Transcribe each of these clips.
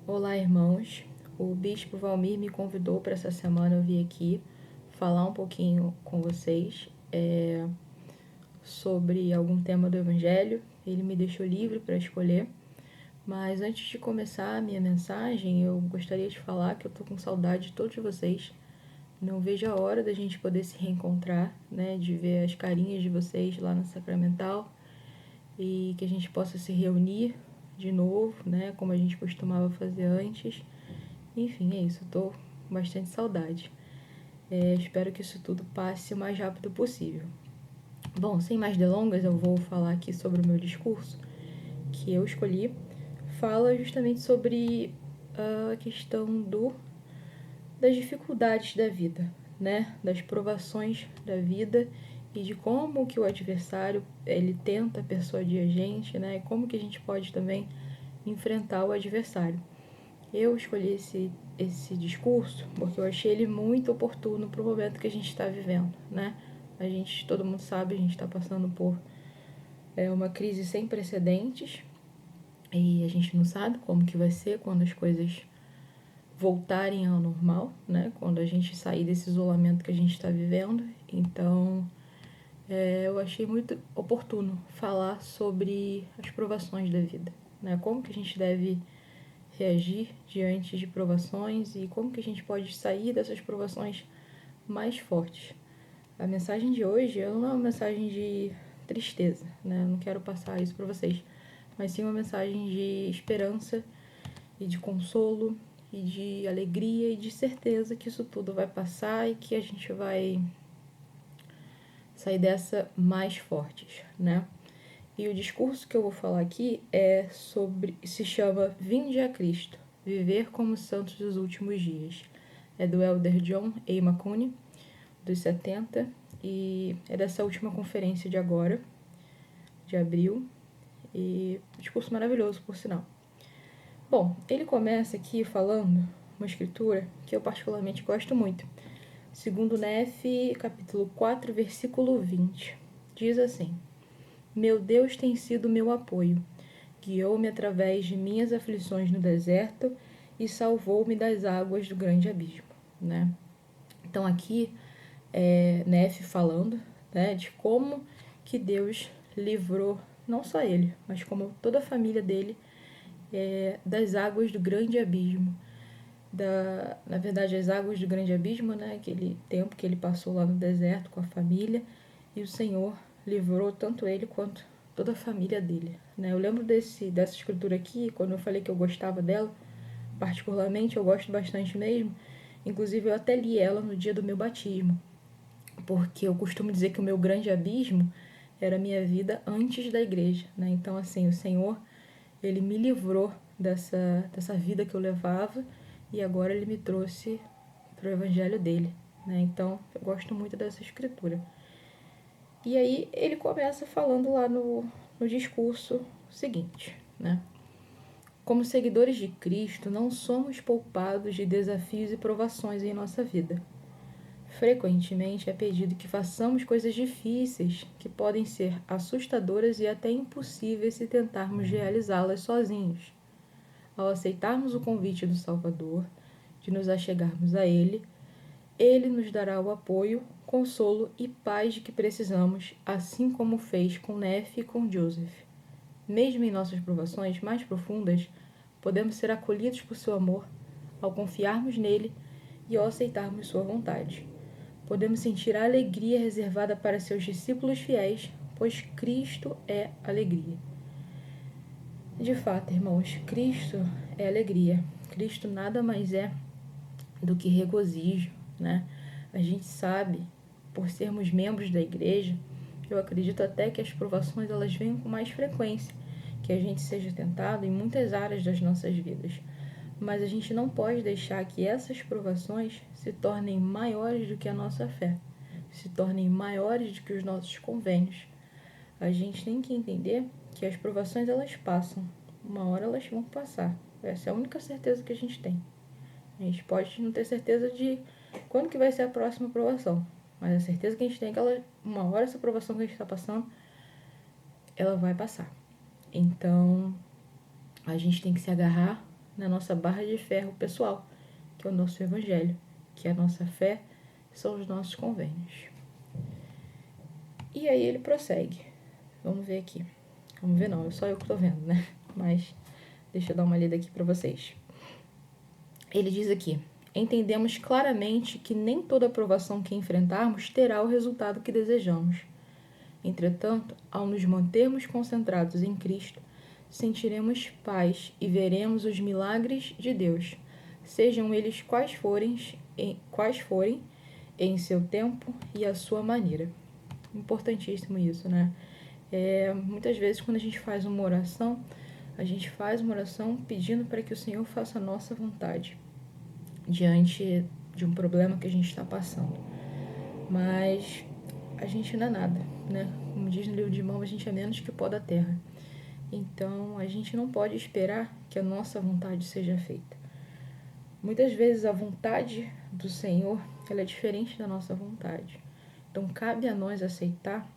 Olá, irmãos. O Bispo Valmir me convidou para essa semana eu vir aqui falar um pouquinho com vocês sobre algum tema do Evangelho. Ele me deixou livre para escolher. Mas antes de começar a minha mensagem, eu gostaria de falar que eu tô com saudade de todos vocês. Não vejo a hora da gente poder se reencontrar, né? De ver as carinhas de vocês lá na Sacramental e que a gente possa se reunir de novo, né? Como a gente costumava fazer antes. Enfim, é isso. Eu tô com bastante saudade. Espero que isso tudo passe o mais rápido possível. Bom, sem mais delongas, eu vou falar aqui sobre o meu discurso que eu escolhi. Fala justamente sobre a questão das dificuldades da vida, né? Das provações da vida e de como que o adversário ele tenta persuadir a gente, né? E como que a gente pode também enfrentar o adversário. Eu escolhi esse discurso porque eu achei ele muito oportuno para o momento que a gente está vivendo, né? Todo mundo sabe, a gente está passando por uma crise sem precedentes e a gente não sabe como que vai ser quando as coisas voltarem ao normal, né? Quando a gente sair desse isolamento que a gente está vivendo. Então, eu achei muito oportuno falar sobre as provações da vida, né? Como que a gente deve reagir diante de provações e como que a gente pode sair dessas provações mais fortes. A mensagem de hoje não é uma mensagem de tristeza, né? Eu não quero passar isso para vocês, mas sim uma mensagem de esperança e de consolo e de alegria e de certeza que isso tudo vai passar e que a gente vai sair dessa mais fortes, né? E o discurso que eu vou falar aqui se chama Vinde a Cristo, Viver como Santos dos Últimos Dias. É do Elder John A. McCune, dos 70, e é dessa última conferência de agora, de abril, e discurso maravilhoso, por sinal. Bom, ele começa aqui falando uma escritura que eu particularmente gosto muito. Segundo Nefe, capítulo 4, versículo 20. Diz assim: Meu Deus tem sido meu apoio, guiou-me através de minhas aflições no deserto e salvou-me das águas do grande abismo, né? Então aqui Nefe falando, né, de como que Deus livrou não só ele, mas como toda a família dele das águas do grande abismo. Na verdade, as águas do grande abismo, né, aquele tempo que ele passou lá no deserto com a família, e o Senhor livrou tanto ele quanto toda a família dele, né? Eu lembro dessa escritura aqui, quando eu falei que eu gostava dela, particularmente, eu gosto bastante mesmo. Inclusive, eu até li ela no dia do meu batismo, porque eu costumo dizer que o meu grande abismo era a minha vida antes da igreja, né? Então, assim, o Senhor, ele me livrou dessa vida que eu levava e agora ele me trouxe para o evangelho dele, né? Então, eu gosto muito dessa escritura. E aí ele começa falando lá no discurso o seguinte, né? Como seguidores de Cristo, não somos poupados de desafios e provações em nossa vida. Frequentemente é pedido que façamos coisas difíceis, que podem ser assustadoras e até impossíveis se tentarmos realizá-las sozinhos. Ao aceitarmos o convite do Salvador, de nos achegarmos a Ele nos dará o apoio, consolo e paz de que precisamos, assim como fez com Nefe e com Joseph. Mesmo em nossas provações mais profundas, podemos ser acolhidos por seu amor ao confiarmos nele e ao aceitarmos sua vontade. Podemos sentir a alegria reservada para seus discípulos fiéis, pois Cristo é alegria. De fato, irmãos, Cristo é alegria. Cristo nada mais é do que regozijo, né? A gente sabe, por sermos membros da igreja, eu acredito até que as provações elas venham com mais frequência, que a gente seja tentado em muitas áreas das nossas vidas. Mas a gente não pode deixar que essas provações se tornem maiores do que a nossa fé, se tornem maiores do que os nossos convênios. A gente tem que entender que as provações elas passam, uma hora elas vão passar. Essa é a única certeza que a gente tem. A gente pode não ter certeza de quando que vai ser a próxima provação, mas a certeza que a gente tem é que uma hora essa provação que a gente está passando, ela vai passar. Então, a gente tem que se agarrar na nossa barra de ferro pessoal, que é o nosso evangelho, que é a nossa fé, são os nossos convênios. E aí ele prossegue. Vamos ver aqui. Vamos ver não, é só eu que tô vendo, né? Mas deixa eu dar uma lida aqui para vocês. Ele diz aqui: entendemos claramente que nem toda aprovação que enfrentarmos terá o resultado que desejamos. Entretanto, ao nos mantermos concentrados em Cristo, sentiremos paz e veremos os milagres de Deus, sejam eles quais forem, em seu tempo e à sua maneira. Importantíssimo isso, né? Muitas vezes, quando a gente faz uma oração, a gente faz uma oração pedindo para que o Senhor faça a nossa vontade diante de um problema que a gente está passando. Mas a gente não é nada, né? Como diz no livro de Mão, a gente é menos que o pó da terra. Então, a gente não pode esperar que a nossa vontade seja feita. Muitas vezes a vontade do Senhor, ela é diferente da nossa vontade. Então, cabe a nós aceitar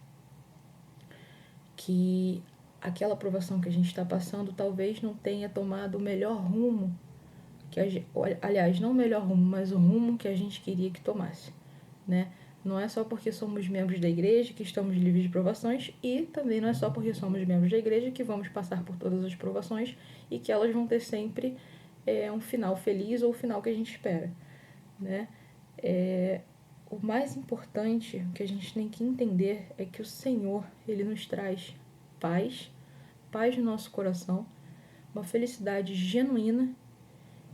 que aquela aprovação que a gente está passando talvez não tenha tomado o melhor rumo, aliás, não o melhor rumo, mas o rumo que a gente queria que tomasse, né? Não é só porque somos membros da igreja que estamos livres de provações, e também não é só porque somos membros da igreja que vamos passar por todas as provações e que elas vão ter sempre um final feliz ou o final que a gente espera, né? O mais importante que a gente tem que entender é que o Senhor, Ele nos traz paz no nosso coração, uma felicidade genuína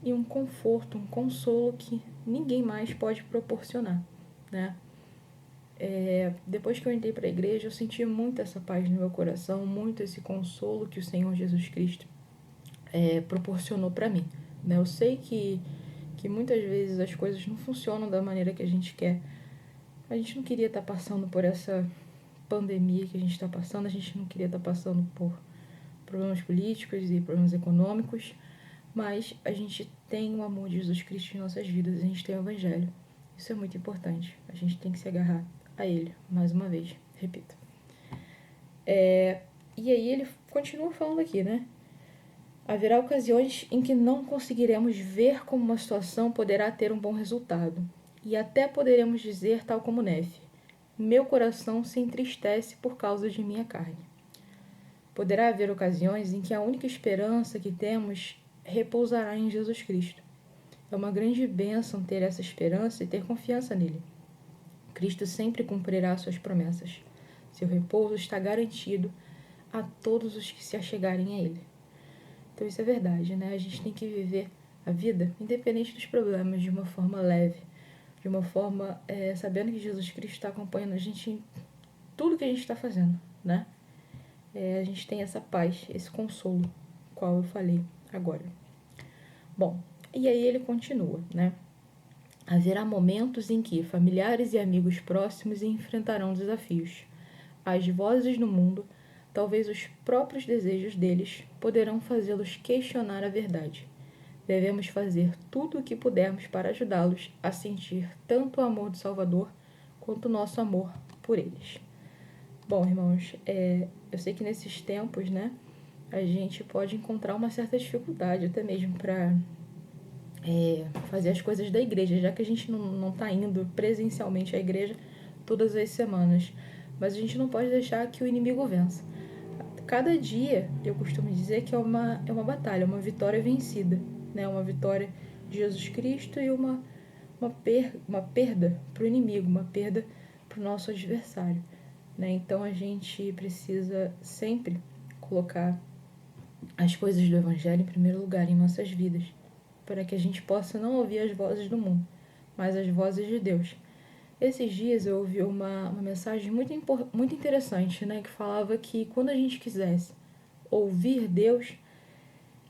e um conforto, um consolo que ninguém mais pode proporcionar, né? Depois que eu entrei para a igreja, eu senti muito essa paz no meu coração, muito esse consolo que o Senhor Jesus Cristo proporcionou para mim, né? Eu sei que muitas vezes as coisas não funcionam da maneira que a gente quer. A gente não queria estar passando por essa pandemia que a gente está passando, a gente não queria estar passando por problemas políticos e problemas econômicos, mas a gente tem o amor de Jesus Cristo em nossas vidas, a gente tem o Evangelho. Isso é muito importante, a gente tem que se agarrar a Ele, mais uma vez, repito. E aí ele continua falando aqui, né? Haverá ocasiões em que não conseguiremos ver como uma situação poderá ter um bom resultado, e até poderemos dizer, tal como Nefe: meu coração se entristece por causa de minha carne. Poderá haver ocasiões em que a única esperança que temos repousará em Jesus Cristo. É uma grande bênção ter essa esperança e ter confiança nele. Cristo sempre cumprirá suas promessas. Seu repouso está garantido a todos os que se achegarem a ele. Então isso é verdade, né? A gente tem que viver a vida, independente dos problemas, de uma forma leve, de uma forma sabendo que Jesus Cristo está acompanhando a gente em tudo que a gente está fazendo, né? A gente tem essa paz, esse consolo, qual eu falei agora. Bom, e aí ele continua, né? Haverá momentos em que familiares e amigos próximos enfrentarão desafios. As vozes do mundo, talvez os próprios desejos deles, poderão fazê-los questionar a verdade. Devemos fazer tudo o que pudermos para ajudá-los a sentir tanto o amor do Salvador quanto o nosso amor por eles. Bom, irmãos, eu sei que nesses tempos, né, a gente pode encontrar uma certa dificuldade até mesmo para fazer as coisas da igreja, já que a gente não está indo presencialmente à igreja todas as semanas. Mas a gente não pode deixar que o inimigo vença. Cada dia, eu costumo dizer que é uma batalha, uma vitória vencida, né? Uma vitória de Jesus Cristo e uma perda para o inimigo, uma perda para o nosso adversário, né? Então a gente precisa sempre colocar as coisas do Evangelho em primeiro lugar em nossas vidas, para que a gente possa não ouvir as vozes do mundo, mas as vozes de Deus. Esses dias eu ouvi uma mensagem muito interessante, né, que falava que quando a gente quisesse ouvir Deus,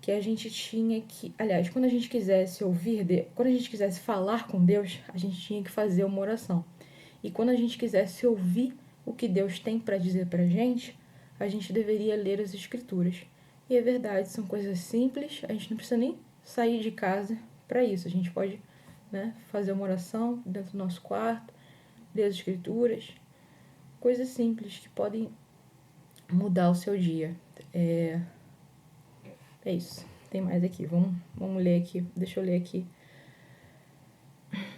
que a gente tinha que, aliás, quando a gente quisesse quando a gente quisesse falar com Deus, a gente tinha que fazer uma oração. E quando a gente quisesse ouvir o que Deus tem para dizer pra gente, a gente deveria ler as Escrituras. E é verdade, são coisas simples, a gente não precisa nem sair de casa para isso. A gente pode, né, fazer uma oração dentro do nosso quarto, ler as Escrituras, coisas simples que podem mudar o seu dia. É isso. tem mais aqui. Vamos ler aqui. Deixa eu ler aqui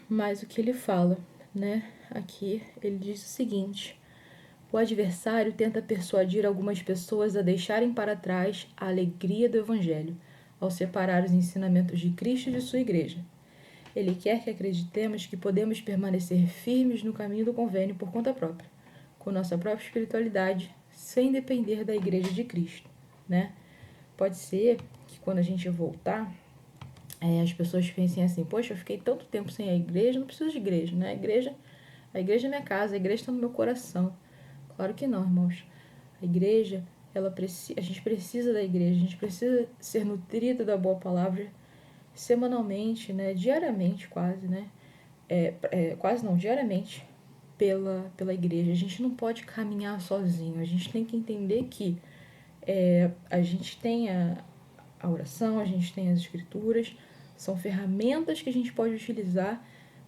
mais o que ele fala, né? Aqui ele diz o seguinte: o adversário tenta persuadir algumas pessoas a deixarem para trás a alegria do Evangelho, ao separar os ensinamentos de Cristo de sua igreja. Ele quer que acreditemos que podemos permanecer firmes no caminho do convênio por conta própria, com nossa própria espiritualidade, sem depender da igreja de Cristo, né? Pode ser que quando a gente voltar, as pessoas pensem assim: poxa, eu fiquei tanto tempo sem a igreja, não preciso de igreja, né? A igreja é minha casa, a igreja está no meu coração. Claro que não, irmãos. A igreja, a gente precisa da igreja, a gente precisa ser nutrido da boa palavra semanalmente, né? Diariamente quase, né? Quase não, diariamente pela igreja. A gente não pode caminhar sozinho, a gente tem que entender que a gente tem a oração, a gente tem as escrituras, são ferramentas que a gente pode utilizar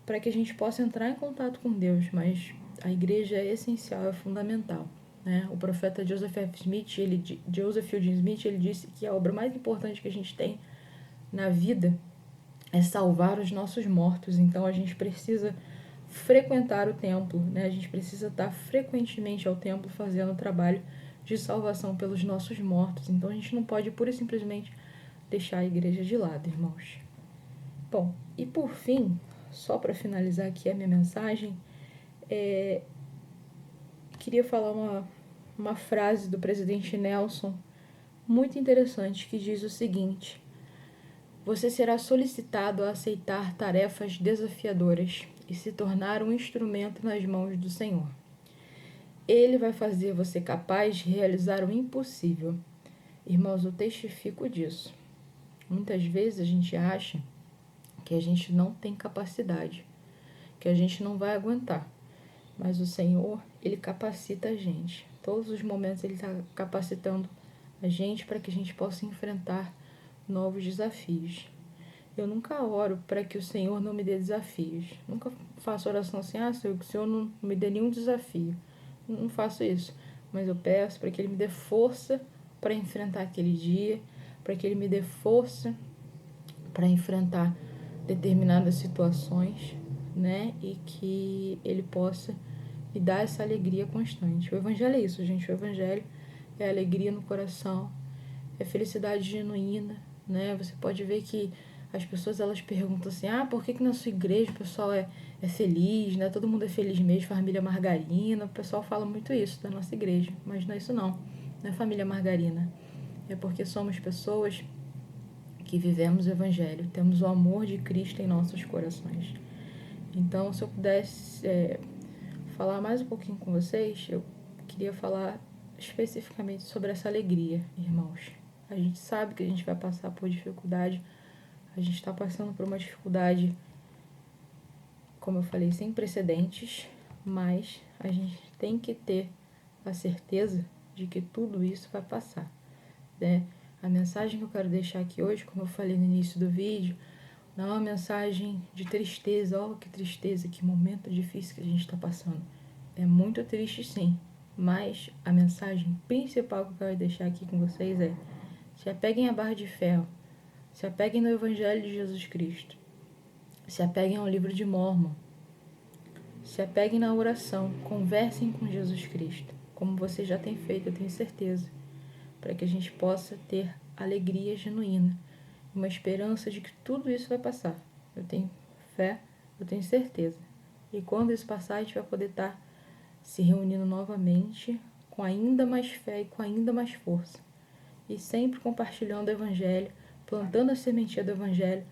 para que a gente possa entrar em contato com Deus, mas a igreja é essencial, é fundamental, né? O profeta Joseph Fielding Smith, ele disse que a obra mais importante que a gente tem na vida é salvar os nossos mortos. Então a gente precisa frequentar o templo, né? A gente precisa estar frequentemente ao templo fazendo o trabalho de salvação pelos nossos mortos. Então a gente não pode pura e simplesmente deixar a igreja de lado, irmãos. Bom, e por fim, só para finalizar aqui a minha mensagem, queria falar uma frase do presidente Nelson muito interessante que diz o seguinte: você será solicitado a aceitar tarefas desafiadoras e se tornar um instrumento nas mãos do Senhor. Ele vai fazer você capaz de realizar o impossível. Irmãos, eu testifico disso. Muitas vezes a gente acha que a gente não tem capacidade, que a gente não vai aguentar. Mas o Senhor, Ele capacita a gente. Todos os momentos Ele está capacitando a gente para que a gente possa enfrentar novos desafios. Eu nunca oro para que o Senhor não me dê desafios. Nunca faço oração assim: Senhor, que o Senhor não me dê nenhum desafio. Não faço isso. Mas eu peço para que Ele me dê força para enfrentar aquele dia, para que Ele me dê força para enfrentar determinadas situações, né? E que Ele possa me dar essa alegria constante. O Evangelho é isso, gente. O Evangelho é alegria no coração, é felicidade genuína, né? Você pode ver que as pessoas, elas perguntam assim: por que na sua igreja o pessoal é feliz, né? Todo mundo é feliz mesmo, família margarina. O pessoal fala muito isso da nossa igreja, mas não é isso não. Não é família margarina. É porque somos pessoas que vivemos o Evangelho, temos o amor de Cristo em nossos corações. Então, se eu pudesse falar mais um pouquinho com vocês, eu queria falar especificamente sobre essa alegria, irmãos. A gente sabe que a gente vai passar por dificuldade, a gente está passando por uma dificuldade, como eu falei, sem precedentes, mas a gente tem que ter a certeza de que tudo isso vai passar, né? A mensagem que eu quero deixar aqui hoje, como eu falei no início do vídeo, não é uma mensagem de tristeza. Que tristeza, que momento difícil que a gente está passando. É muito triste, sim, mas a mensagem principal que eu quero deixar aqui com vocês é: se apeguem à barra de ferro, se apeguem no Evangelho de Jesus Cristo, se apeguem ao livro de Mórmon, se apeguem na oração, conversem com Jesus Cristo, como você já tem feito, eu tenho certeza, para que a gente possa ter alegria genuína, uma esperança de que tudo isso vai passar. Eu tenho fé, eu tenho certeza. E quando isso passar, a gente vai poder estar se reunindo novamente com ainda mais fé e com ainda mais força. E sempre compartilhando o Evangelho, plantando a sementinha do Evangelho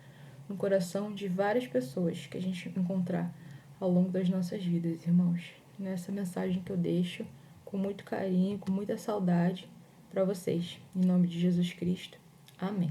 no coração de várias pessoas que a gente encontrar ao longo das nossas vidas, irmãos. Nessa mensagem que eu deixo com muito carinho, com muita saudade para vocês. Em nome de Jesus Cristo. Amém.